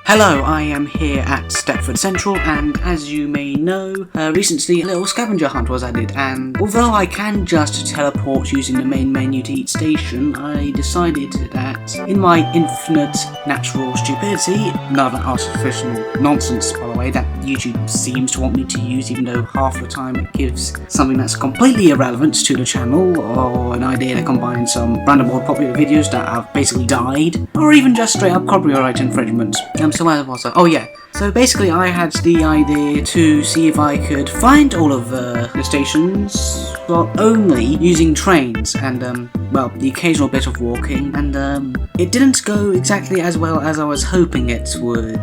Hello, I am here at Stepford Central, and as you may know, recently a little scavenger hunt was added, and although I can just teleport using the main menu to each station, I decided that, in my infinite natural stupidity, none of that artificial nonsense, by the way, that YouTube seems to want me to use, even though half the time it gives something that's completely irrelevant to the channel, or an idea that combines some random old popular videos that have basically died, or even just straight up copyright infringement. So where was I? Oh yeah. So basically I had the idea to see if I could find all of the stations, but only using trains and, well, the occasional bit of walking, and it didn't go exactly as well as I was hoping it would.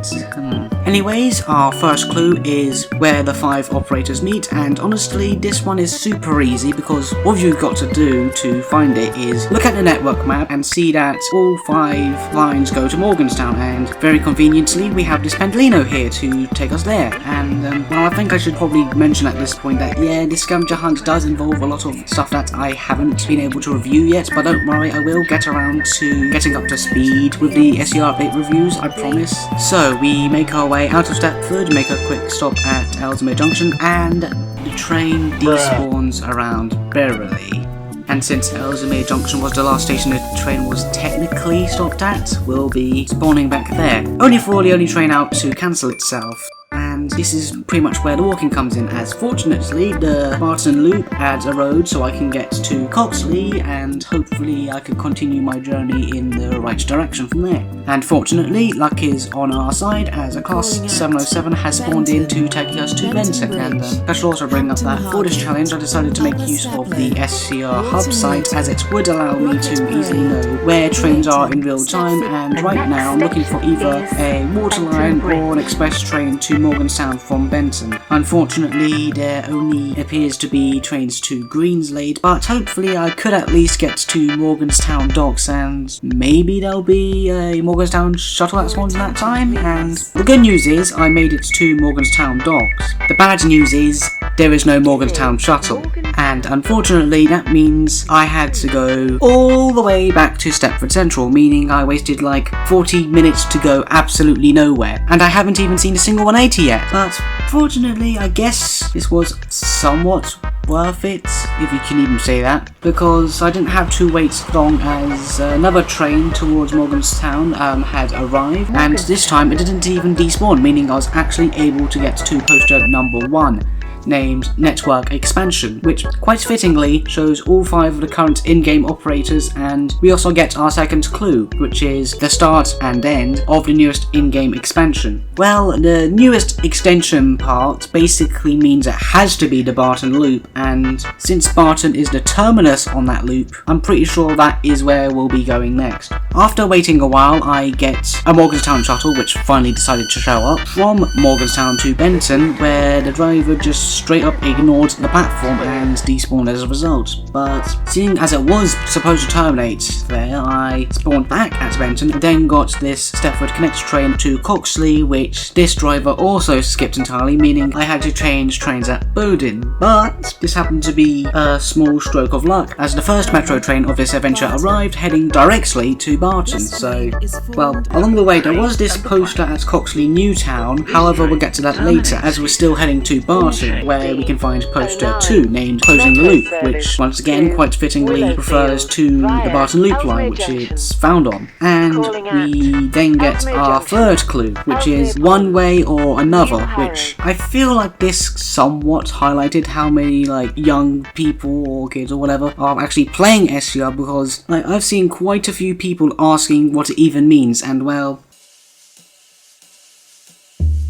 Anyways, our first clue is where the 5 operators meet, and honestly this one is super easy because all you've got to do to find it is look at the network map and see that all 5 lines go to Morganstown, and very conveniently we have this Pendolino here to take us there. And well, I think I should probably mention at this point that yeah, this scavenger hunt does involve a lot of stuff that I haven't been able to review yet, but don't worry, I will get around to getting up to speed with the SCR update reviews, I promise. So we make our way out of Stepford, make a quick stop at Ellesmere Junction, and the train despawns around Beverley. And since Ellesmere Junction was the last station the train was technically stopped at, we'll be spawning back there. Only for the only train out to cancel itself. And this is pretty much where the walking comes in, as fortunately the Barton Loop adds a road so I can get to Coxley, and hopefully I can continue my journey in the right direction from there. And fortunately, luck is on our side, as a class 707 has spawned in to take us to Benson. And I should also bring up that for this challenge I decided to make use of the SCR hub site, as it would allow me to easily know where trains are in real time, and right now I'm looking for either a waterline or an express train to Morganstown from Benton. Unfortunately, there only appears to be trains to Greenslade, but hopefully I could at least get to Morganstown docks, and maybe there'll be a Morganstown shuttle that spawns in that time. And the good news is I made it to Morganstown docks. The bad news is there is no Morganstown shuttle, and unfortunately that means I had to go all the way back to Stepford Central, meaning I wasted like 40 minutes to go absolutely nowhere, and I haven't even seen a single 180 yet. But fortunately I guess this was somewhat worth it, if you can even say that, because I didn't have to wait long, as another train towards Morganstown had arrived, and this time it didn't even despawn, meaning I was actually able to get to poster number 1, named Network Expansion, which quite fittingly shows all 5 of the current in-game operators, and we also get our second clue, which is the start and end of the newest in-game expansion. Well, the newest extension part basically means it has to be the Barton Loop, and since Barton is the terminus on that loop, I'm pretty sure that is where we'll be going next. After waiting a while, I get a Morganstown shuttle, which finally decided to show up, from Morganstown to Benton, where the driver just straight up ignored the platform and despawned as a result. But seeing as it was supposed to terminate there, I spawned back at Benton, then got this Stepford Connect train to Coxley, which this driver also skipped entirely, meaning I had to change trains at Bowden. But this happened to be a small stroke of luck, as the first metro train of this adventure arrived heading directly to Barton. So, well, along the way there was this poster at Coxley Newtown, however we'll get to that later, as we're still heading to Barton, where we can find poster 2 named Closing the Loop, which once again quite fittingly refers to the Barton Loop line which it's found on. And we then get our third clue, which is One Way or Another, which I feel like this somewhat highlighted how many like young people or kids or whatever are actually playing SCR, because like I've seen quite a few people asking what it even means, and well,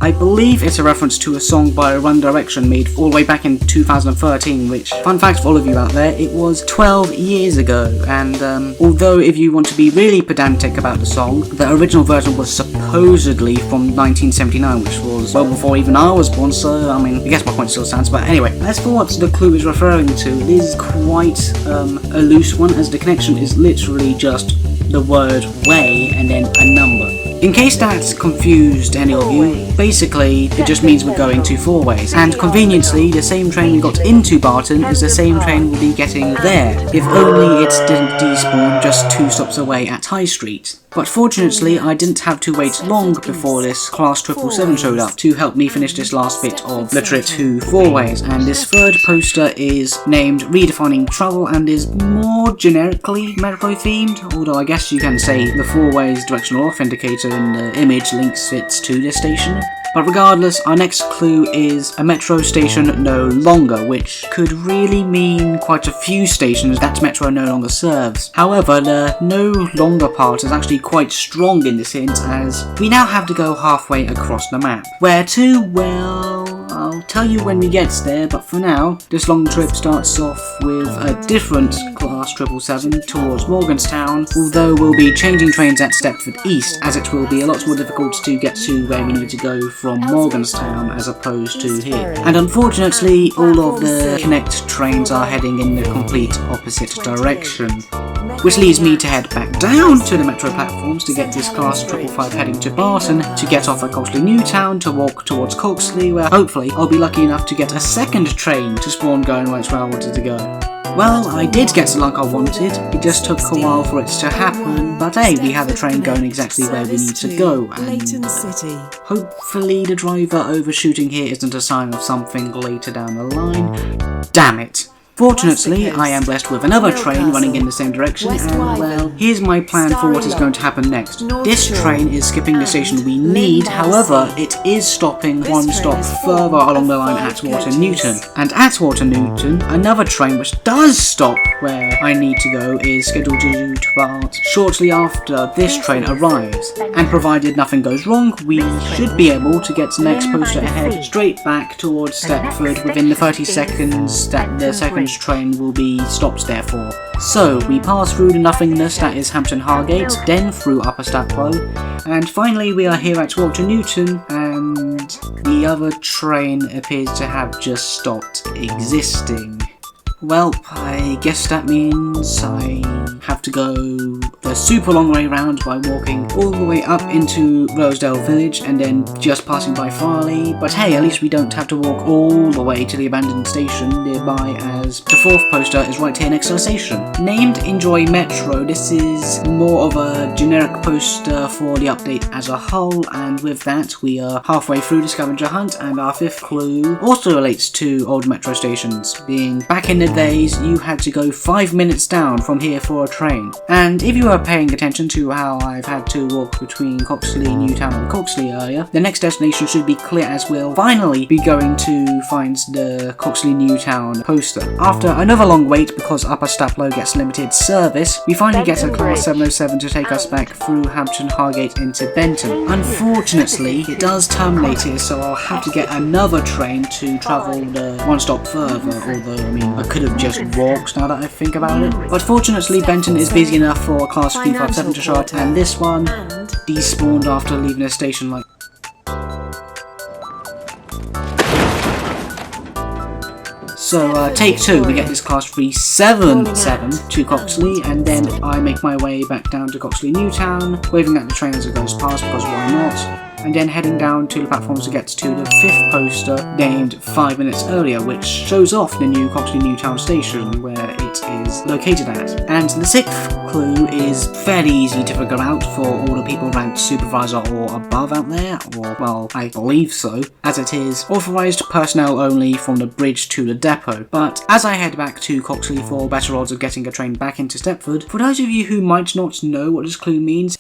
I believe it's a reference to a song by One Direction made all the way back in 2013, which, fun fact for all of you out there, it was 12 years ago, and although if you want to be really pedantic about the song, the original version was supposedly from 1979, which was well before even I was born, so I mean, I guess my point still stands. But anyway, as for what the clue is referring to, it is quite a loose one, as the connection is literally just the word way and then a number. In case that's confused any of you, basically it just means we're going to 4 ways, and conveniently the same train we got into Barton is the same train we'll be getting there, if only it didn't despawn just 2 stops away at High Street. But fortunately, I didn't have to wait long before this Class 777 showed up to help me finish this last bit of literate 2 4-ways, and this third poster is named Redefining Travel and is more generically Metro themed, although I guess you can say the 4-ways directional off indicator in the image links it to this station. But regardless, our next clue is a metro station no longer, which could really mean quite a few stations that Metro no longer serves. However, the no longer part is actually quite strong in this hint, as we now have to go halfway across the map. Where to? Well, I'll tell you when we get there, but for now, this long trip starts off with a different Class 777 towards Morganstown, although we'll be changing trains at Stepford East, as it will be a lot more difficult to get to where we need to go from Morganstown as opposed to here. And unfortunately, all of the Connect trains are heading in the complete opposite direction, which leads me to head back down to the Metro platforms to get this Class 555 heading to Barton, to get off at Coxley Newtown, to walk towards Coxley, where hopefully I'll be lucky enough to get a second train to spawn going right where I wanted to go. Well, I did get the luck I wanted, it just took a while for it to happen, but hey, we have a train going exactly where we need to go, and hopefully the driver overshooting here isn't a sign of something later down the line. Damn it. Fortunately, I am blessed with another train running in the same direction, and well, here's my plan for what is going to happen next. This train is skipping the station we need, however, it is stopping one stop further along the line at Water Newton. And at Water Newton, another train which does stop where I need to go is scheduled to depart shortly after this train arrives. And provided nothing goes wrong, we should be able to get the next poster ahead straight back towards Stepford within the 30 seconds that the second train will be stopped there for. So we pass through the nothingness that is Hampton Hargate, then through Upper Staplow, and finally we are here at Walter Newton, and the other train appears to have just stopped existing. Well, I guess that means I have to go the super long way round by walking all the way up into Rosedale Village and then just passing by Farley, but hey, at least we don't have to walk all the way to the abandoned station nearby, as the fourth poster is right here next to the station. Named Enjoy Metro, this is more of a generic poster for the update as a whole, and with that we are halfway through the scavenger hunt, and our fifth clue also relates to old metro stations, being back in the days you had to go 5 minutes down from here for a train. And if you were paying attention to how I've had to walk between Coxley, Newtown and Coxley earlier, the next destination should be clear, as we'll finally be going to find the Coxley Newtown poster. After another long wait because Upper Staplow gets limited service, we finally get a Class 707 to take us back through Hampton Hargate into Benton. Unfortunately, it does terminate here, so I'll have to get another train to travel the one stop further, although I mean I could have just walked now that I think about it. But fortunately Benton is busy enough for a Class 357 to show up, and this one despawned after leaving the station like. So take two, we get this Class 377 to Coxley, and then I make my way back down to Coxley Newtown, waving at the train as it goes past because why not? And then heading down to the platforms to get to the fifth poster named 5 minutes earlier, which shows off the new Coxley Newtown station where it is located at. And the sixth clue is fairly easy to figure out for all the people ranked supervisor or above out there, or well, I believe so, as it is authorised personnel only from the bridge to the depot. But as I head back to Coxley for better odds of getting a train back into Stepford, for those of you who might not know what this clue means,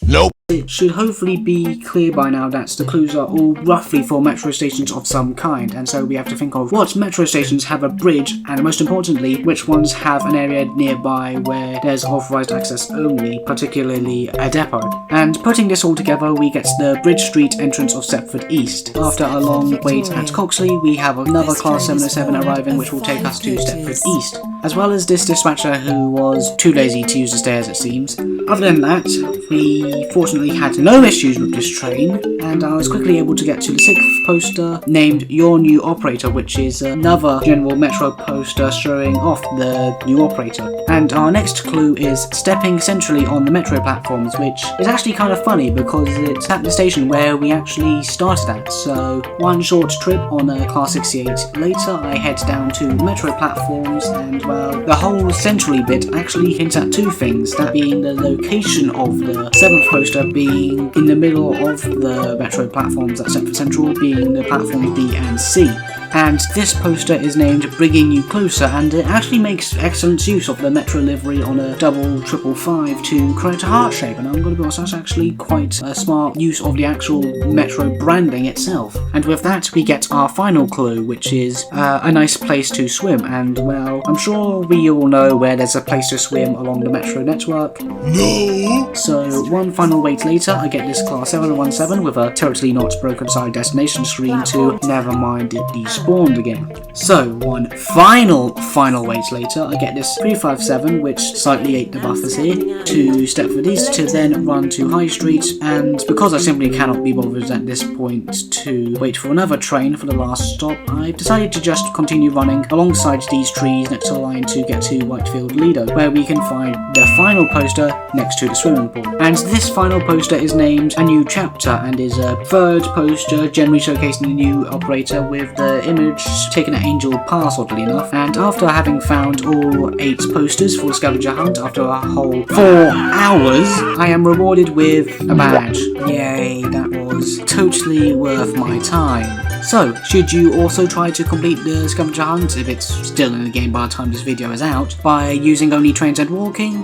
nope. It should hopefully be clear by now that the clues are all roughly for metro stations of some kind, and so we have to think of what metro stations have a bridge, and most importantly, which ones have an area nearby where there's authorised access only, particularly a depot. And putting this all together, we get the Bridge Street entrance of Stepford East. After a long wait at Coxley, we have another Class 707 arriving which will take us to Stepford East, as well as this dispatcher who was too lazy to use the stairs it seems. Other than that, we fortunately had no issues with this train, and I was quickly able to get to the sixth poster named Your New Operator, which is another general metro poster showing off the new operator. And our next clue is stepping centrally on the metro platforms, which is actually kind of funny because it's at the station where we actually started at. So one short trip on a Class 68 later, I head down to the metro platforms, and well, the whole centrally bit actually hints at two things, that being the location of the 7th poster being in the middle of the metro platforms at Stepford Central, being the platforms B and C. And this poster is named Bringing You Closer, and it actually makes excellent use of the Metro livery on a double 555 to create a heart shape, and I'm going to be honest, that's actually quite a smart use of the actual Metro branding itself. And with that, we get our final clue, which is a nice place to swim, and well, I'm sure we all know where there's a place to swim along the Metro network. No! So, one final wait later, I get this class 717 with a totally not broken side destination screen to never mind it despawned again. So, one final wait later, I get this 357, which slightly ate the buffers here, to Stepford East to then run to High Street, and because I simply cannot be bothered at this point to wait for another train for the last stop, I've decided to just continue running alongside these trees next to the line to get to Whitefield Lido, where we can find the final poster next to the swimming pool. And this final poster is named A New Chapter and is a third poster generally showcasing the new operator with the image taken at Angel Pass, oddly enough. And after having found all 8 posters for the scavenger hunt after a whole 4 hours, I am rewarded with a badge. Yay, that was totally worth my time. So, should you also try to complete the scavenger hunt, if it's still in the game by the time this video is out, by using only trains and walking?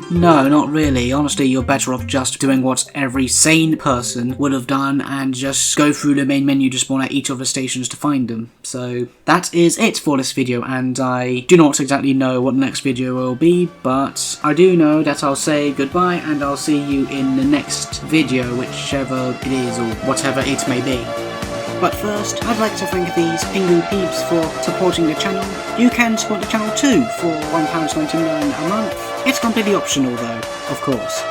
No, not really. Honestly, you're better off just doing what every sane person would have done and just go through the main menu to spawn at each of the stations to find them. So, that is it for this video, and I do not exactly know what the next video will be, but I do know that I'll say goodbye and I'll see you in the next video, whichever it is or whatever it may be. But first, I'd like to thank these Pingu peeps for supporting the channel. You can support the channel too for £1.99 a month. It's completely optional though, of course.